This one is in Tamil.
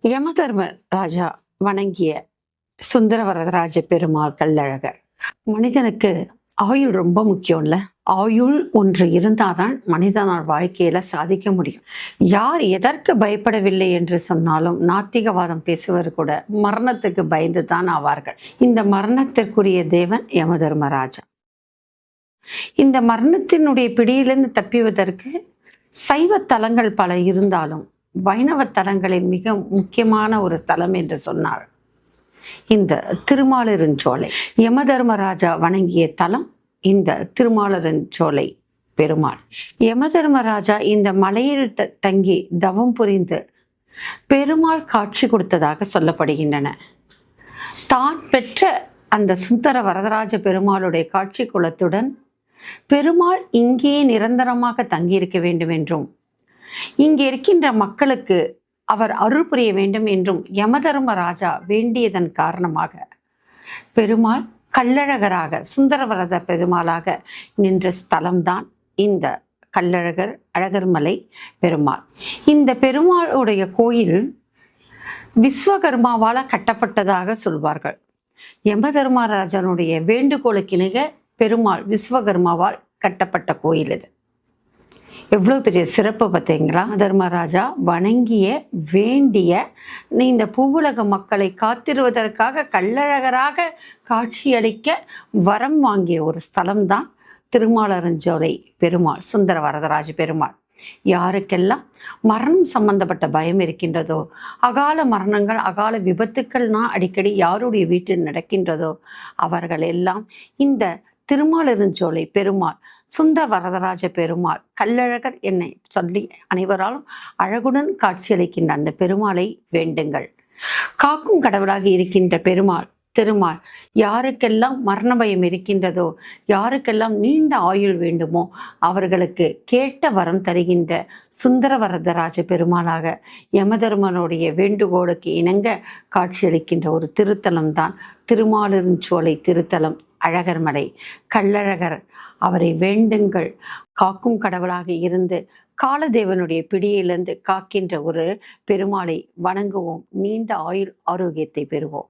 யமதர்ம ராஜா வணங்கிய சுந்தரவரதராஜ பெருமாள் கள்ளழகர். மனிதனுக்கு ஆயுள் ரொம்ப முக்கியம்ல. ஆயுள் ஒன்று இருந்தாதான் மனிதனால் வாழ்க்கையில சாதிக்க முடியும். யார் எதற்கு பயப்படவில்லை என்று சொன்னாலும் நாத்திகவாதம் பேசுவது கூட மரணத்துக்கு பயந்து தான் ஆவார்கள். இந்த மரணத்திற்குரிய தேவன் யமதர்மராஜா. இந்த மரணத்தினுடைய பிடியிலிருந்து தப்பிவதற்கு சைவ தலங்கள் பல இருந்தாலும் வைணவ தலங்களில் மிக முக்கியமான ஒரு தலம் என்று சொன்னார் இந்த திருமாலிருஞ்சோலை. யமதர்மராஜா வணங்கிய தலம் இந்த திருமாலிருஞ்சோலை பெருமாள். யமதர்மராஜா இந்த மலையில் தங்கி தவம் புரிந்து பெருமாள் காட்சி கொடுத்ததாக சொல்லப்படுகின்றன. தான் பெற்ற அந்த சுந்தர வரதராஜ பெருமாளுடைய காட்சி குலத்துடன் பெருமாள் இங்கே நிரந்தரமாக தங்கியிருக்க வேண்டும் என்றும் இங்கே இருக்கின்ற மக்களுக்கு அவர் அருள் புரிய வேண்டும் என்றும் யமதர்மராஜா வேண்டியதன் காரணமாக பெருமாள் கள்ளழகராக சுந்தரவரத பெருமாளாக நின்ற ஸ்தலம்தான் இந்த கள்ளழகர் அழகர்மலை பெருமாள். இந்த பெருமாளுடைய கோயில் விஸ்வகர்மாவால கட்டப்பட்டதாக சொல்வார்கள். யமதர்மராஜனுடைய வேண்டுகோளுக்கிணங்க பெருமாள் விஸ்வகர்மாவால் கட்டப்பட்ட கோயில் இது. எவ்வளோ பெரிய சிறப்பு பார்த்தீங்களா? தர்மராஜா வணங்கிய வேண்டிய இந்த பூவுலக மக்களை காத்திருவதற்காக கள்ளழகராக காட்சியளிக்க வரம் வாங்கிய ஒரு ஸ்தலம்தான் திருமாலிருஞ்சோலை பெருமாள் சுந்தர வரதராஜ பெருமாள். யாருக்கெல்லாம் மரணம் சம்பந்தப்பட்ட பயம் இருக்கின்றதோ, அகால மரணங்கள் அகால விபத்துக்கள்னா அடிக்கடி யாருடைய வீட்டில் நடக்கின்றதோ அவர்கள் எல்லாம் இந்த திருமாலிருஞ்சோலை பெருமாள் சுந்தர வரதராஜ பெருமாள் கள்ளழகர் என்னை சொல்லி அனைவராலும் அழகுடன் காட்சியளிக்கின்ற அந்த பெருமாளை வேண்டுங்கள். காக்கும் கடவுளாக இருக்கின்ற பெருமாள் திருமால் யாருக்கெல்லாம் மரண பயம் இருக்கின்றதோ, யாருக்கெல்லாம் நீண்ட ஆயுள் வேண்டுமோ அவர்களுக்கு கேட்ட வரம் தருகின்ற சுந்தர வரதராஜ பெருமாளாக யமதர்மனுடைய வேண்டுகோளுக்கு இணங்க காட்சியளிக்கின்ற ஒரு திருத்தலம் தான் திருமாலிருஞ்சோலை திருத்தலம் அழகர்மலை கள்ளழகர். அவரை வேண்டுங்கள். காக்கும் கடவுளாக இருந்து காலதேவனுடைய பிடியிலிருந்து காக்கின்ற ஒரு பெருமாளை வணங்குவோம். நீண்ட ஆயுள் ஆரோக்கியத்தை பெறுவோம்.